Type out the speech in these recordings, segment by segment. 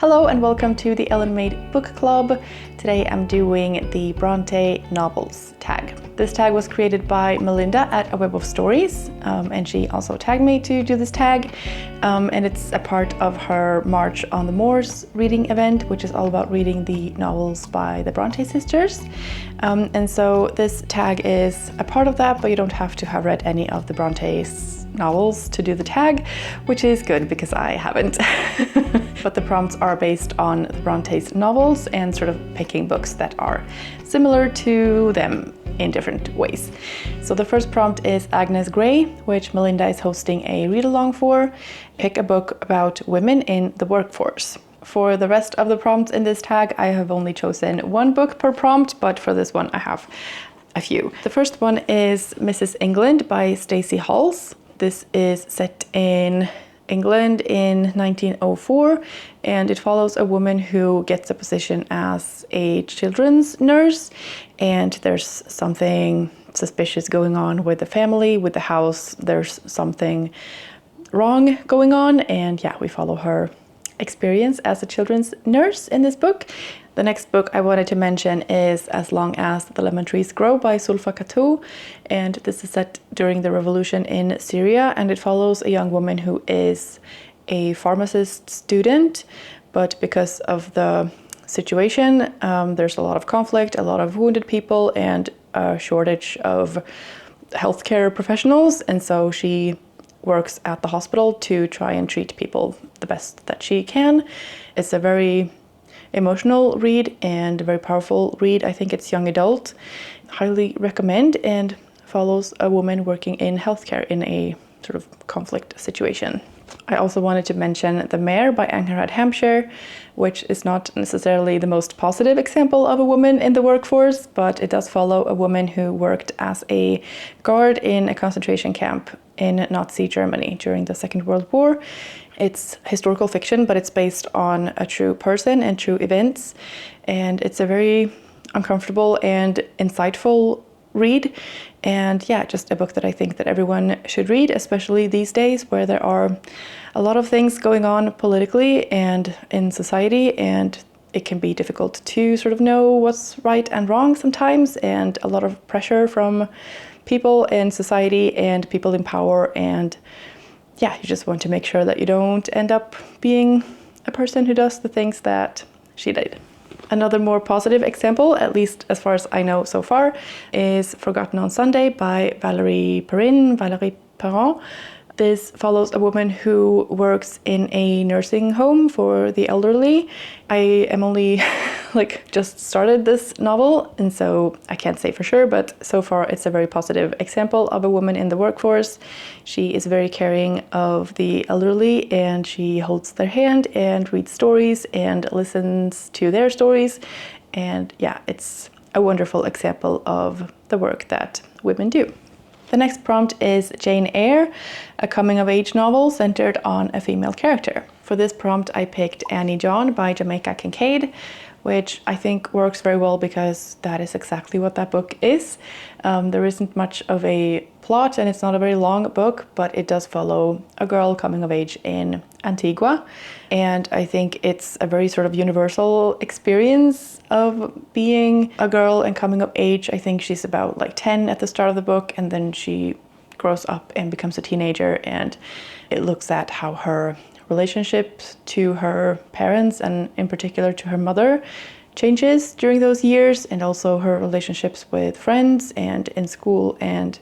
Hello and welcome to the Ellen Made Book Club. Today I'm doing the Brontë Novels tag. This tag was created by Melinda at A Web of Stories, and she also tagged me to do this tag. And it's a part of her March on the Moors reading event, which is all about reading the novels by the Brontë sisters. And so this tag is a part of that, but you don't have to have read any of the Brontë novels to do the tag, which is good because I haven't. But the prompts are based on the Brontë novels and sort of picking books that are similar to them in different ways. So the first prompt is AGNES GREY, which Melinda is hosting a read-along for. Pick a book about women in the workforce. For the rest of the prompts in this tag, I have only chosen one book per prompt, but for this one I have a few. The first one is Mrs. England by Stacey Halls. This is set in England in 1904, and it follows a woman who gets a position as a children's nurse, and there's something suspicious going on with the family, with the house. There's something wrong going on, and yeah, we follow her experience as a children's nurse in this book. The next book I wanted to mention is As Long as the Lemon Trees Grow by Zulfa Katou, and this is set during the revolution in Syria, and it follows a young woman who is a pharmacist student, but because of the situation, there's a lot of conflict, a lot of wounded people, and a shortage of healthcare professionals, and so she works at the hospital to try and treat people the best that she can. It's a very emotional read and a very powerful read. I think it's young adult. Highly recommend, and follows a woman working in healthcare in a sort of conflict situation. I also wanted to mention The Mare by Angharad Hampshire, which is not necessarily the most positive example of a woman in the workforce, but it does follow a woman who worked as a guard in a concentration camp in Nazi Germany during the Second World War. It's historical fiction, but it's based on a true person and true events, and it's a very uncomfortable and insightful read, and yeah, just a book that I think that everyone should read, especially these days where there are a lot of things going on politically and in society, and it can be difficult to sort of know what's right and wrong sometimes, and a lot of pressure from people in society and people in power, and yeah, you just want to make sure that you don't end up being a person who does the things that she did. Another more positive example, at least as far as I know so far, is Forgotten on Sunday by Valerie Perrin. This follows a woman who works in a nursing home for the elderly. I am only just started this novel, and so I can't say for sure, but so far it's a very positive example of a woman in the workforce. She is very caring of the elderly, and she holds their hand and reads stories and listens to their stories. And yeah, it's a wonderful example of the work that women do. The next prompt is Jane Eyre, a coming-of-age novel centered on a female character. For this prompt, I picked Annie John by Jamaica Kincaid, which I think works very well because that is exactly what that book is. There isn't much of a plot, and it's not a very long book, but it does follow a girl coming of age in Antigua. And I think it's a very sort of universal experience of being a girl and coming of age. I think she's about 10 at the start of the book, and then she grows up and becomes a teenager, and it looks at how her relationship to her parents, and in particular to her mother, changes during those years, and also her relationships with friends and in school, and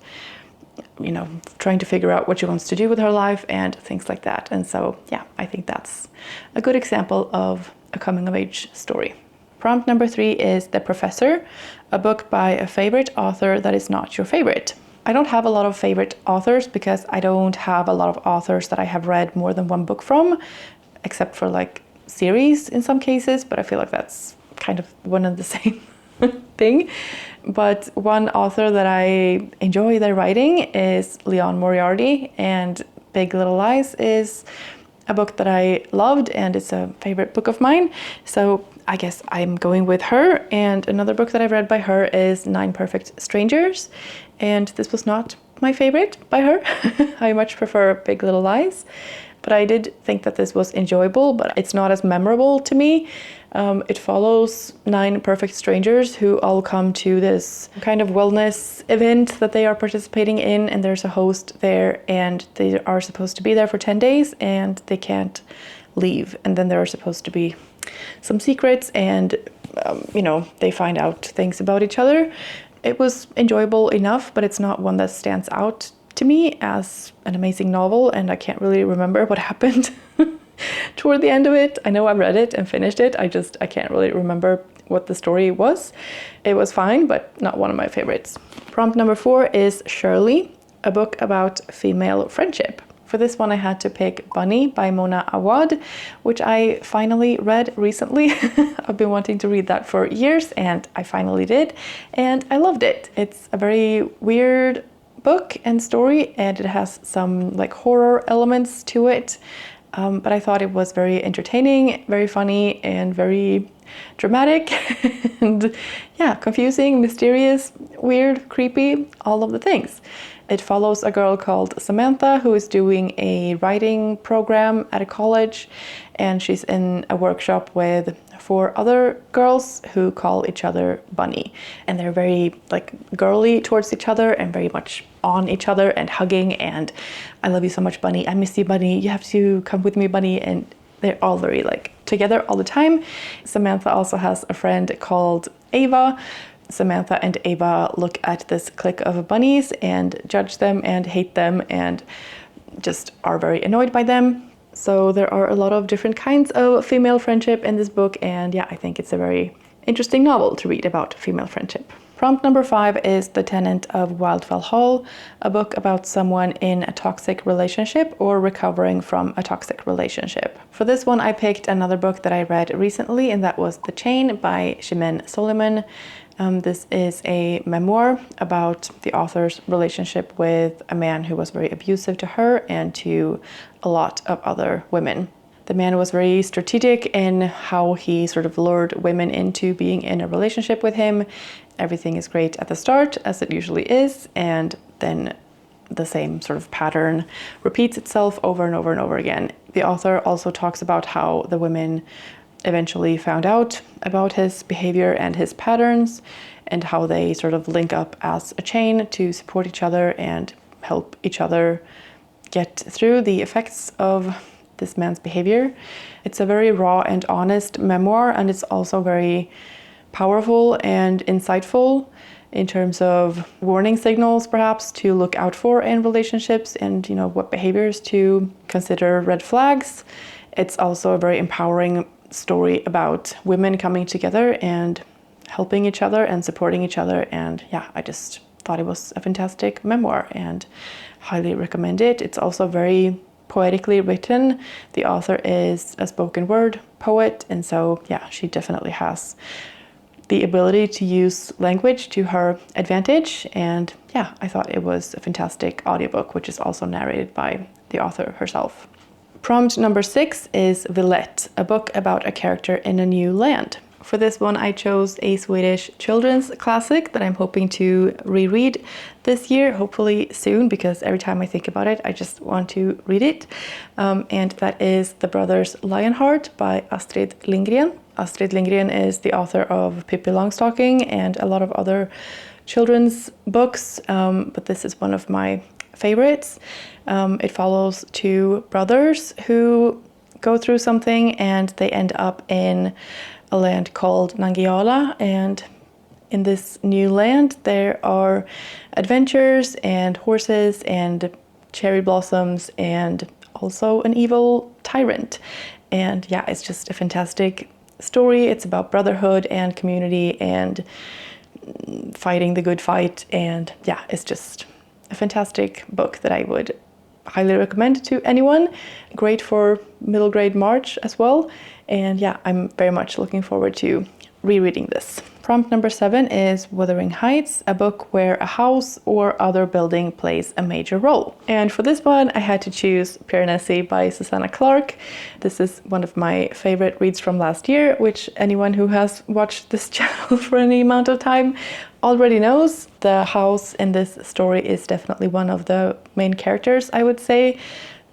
trying to figure out what she wants to do with her life and things like that. And so yeah, I think that's a good example of a coming-of-age story. Prompt number 3 is The Professor, a book by a favorite author that is not your favorite. I don't have a lot of favorite authors because I don't have a lot of authors that I have read more than one book from, except for series in some cases, but I feel like that's kind of one and the same thing. But one author that I enjoy their writing is Leon Moriarty, and Big Little Lies is a book that I loved, and it's a favorite book of mine. So I guess I'm going with her. And another book that I've read by her is 9 Perfect Strangers, and this was not my favorite by her. I much prefer Big Little Lies. but I did think that this was enjoyable, but it's not as memorable to me. It follows 9 perfect strangers who all come to this kind of wellness event that they are participating in, and there's a host there, and they are supposed to be there for 10 days and they can't leave. And then there are supposed to be some secrets, and they find out things about each other. It was enjoyable enough, but it's not one that stands out to me as an amazing novel, and I can't really remember what happened toward the end of it. I know I read it and finished it. I can't really remember what the story was. It was fine, but not one of my favorites. Prompt number 4 is Shirley, a book about female friendship. For this one, I had to pick Bunny by Mona Awad, which I finally read recently. I've been wanting to read that for years, and I finally did, and I loved it. It's a very weird book and story, and it has some like horror elements to it, but I thought it was very entertaining, very funny, and very dramatic, and yeah, confusing, mysterious, weird, creepy, all of the things. It follows a girl called Samantha who is doing a writing program at a college, and she's in a workshop with 4 other girls who call each other Bunny, and they're very like girly towards each other and very much on each other and hugging, and I love you so much, Bunny, I miss you, Bunny, you have to come with me, Bunny, and they're all very like together all the time. Samantha also has a friend called Ava. Samantha and Ava look at this clique of bunnies and judge them and hate them and just are very annoyed by them. So there are a lot of different kinds of female friendship in this book, and yeah, I think it's a very interesting novel to read about female friendship. Prompt number 5 is The Tenant of Wildfell Hall, a book about someone in a toxic relationship or recovering from a toxic relationship. For this one, I picked another book that I read recently, and that was The Chain by Shimen Soliman. This is a memoir about the author's relationship with a man who was very abusive to her and to a lot of other women. The man was very strategic in how he sort of lured women into being in a relationship with him. Everything is great at the start, as it usually is, and then the same sort of pattern repeats itself over and over and over again. The author also talks about how the women eventually found out about his behavior and his patterns, and how they sort of link up as a chain to support each other and help each other get through the effects of this man's behavior. It's a very raw and honest memoir, and it's also very powerful and insightful in terms of warning signals perhaps to look out for in relationships, and what behaviors to consider red flags. It's also a very empowering story about women coming together and helping each other and supporting each other, and yeah, I just thought it was a fantastic memoir and highly recommend it. It's also very poetically written. The author is a spoken word poet, and so yeah, she definitely has the ability to use language to her advantage, and yeah, I thought it was a fantastic audiobook, which is also narrated by the author herself. Prompt number 6 is Villette, a book about a character in a new land. For this one, I chose a Swedish children's classic that I'm hoping to reread this year, hopefully soon, because every time I think about it, I just want to read it. And that is The Brothers Lionheart by Astrid Lindgren. Astrid Lindgren is the author of Pippi Longstocking and a lot of other children's books, but this is one of my favorites. It follows 2 brothers who go through something, and they end up in a land called Nangijala, and in this new land there are adventures and horses and cherry blossoms and also an evil tyrant. And yeah, it's just a fantastic story. It's about brotherhood and community and fighting the good fight, and yeah, it's just a fantastic book that I would highly recommend to anyone. Great for middle grade March as well. And yeah, I'm very much looking forward to rereading this. Prompt number 7 is Wuthering Heights, a book where a house or other building plays a major role. And for this one, I had to choose Piranesi by Susanna Clarke. This is one of my favorite reads from last year, which anyone who has watched this channel for any amount of time already knows. The house in this story is definitely one of the main characters, I would say.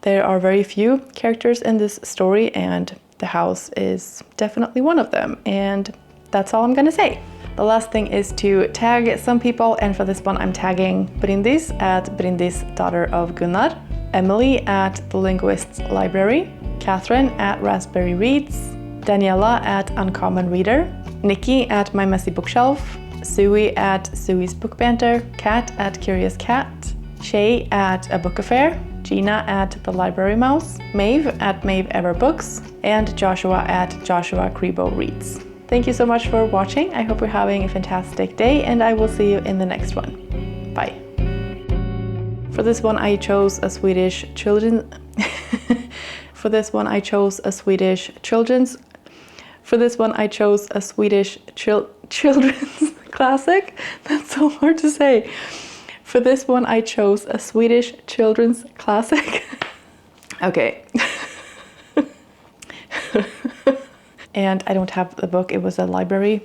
There are very few characters in this story, and the house is definitely one of them, and that's all I'm gonna say. The last thing is to tag some people, and for this one I'm tagging Bryndis at Bryndis, daughter of Gunnar, Emily at The Linguist's Library, Katherine at Raspberry Reads, Daniela at Uncommon Reader, Nicky at My Messy Bookshelf, Suey at Suey's Book Banter, Kat at Curious Cat, Shay at A Book Affair, Gina at The Library Mouse, Maeve at Maeve Ever Books, and Joshua at Joshua Crebo Reads. Thank you so much for watching. I hope you're having a fantastic day, and I will see you in the next one. Bye. For this one I chose a Swedish children's classic. That's so hard to say. For this one I chose a Swedish children's classic. Okay. And I don't have the book, it was a library.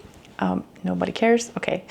Nobody cares. Okay.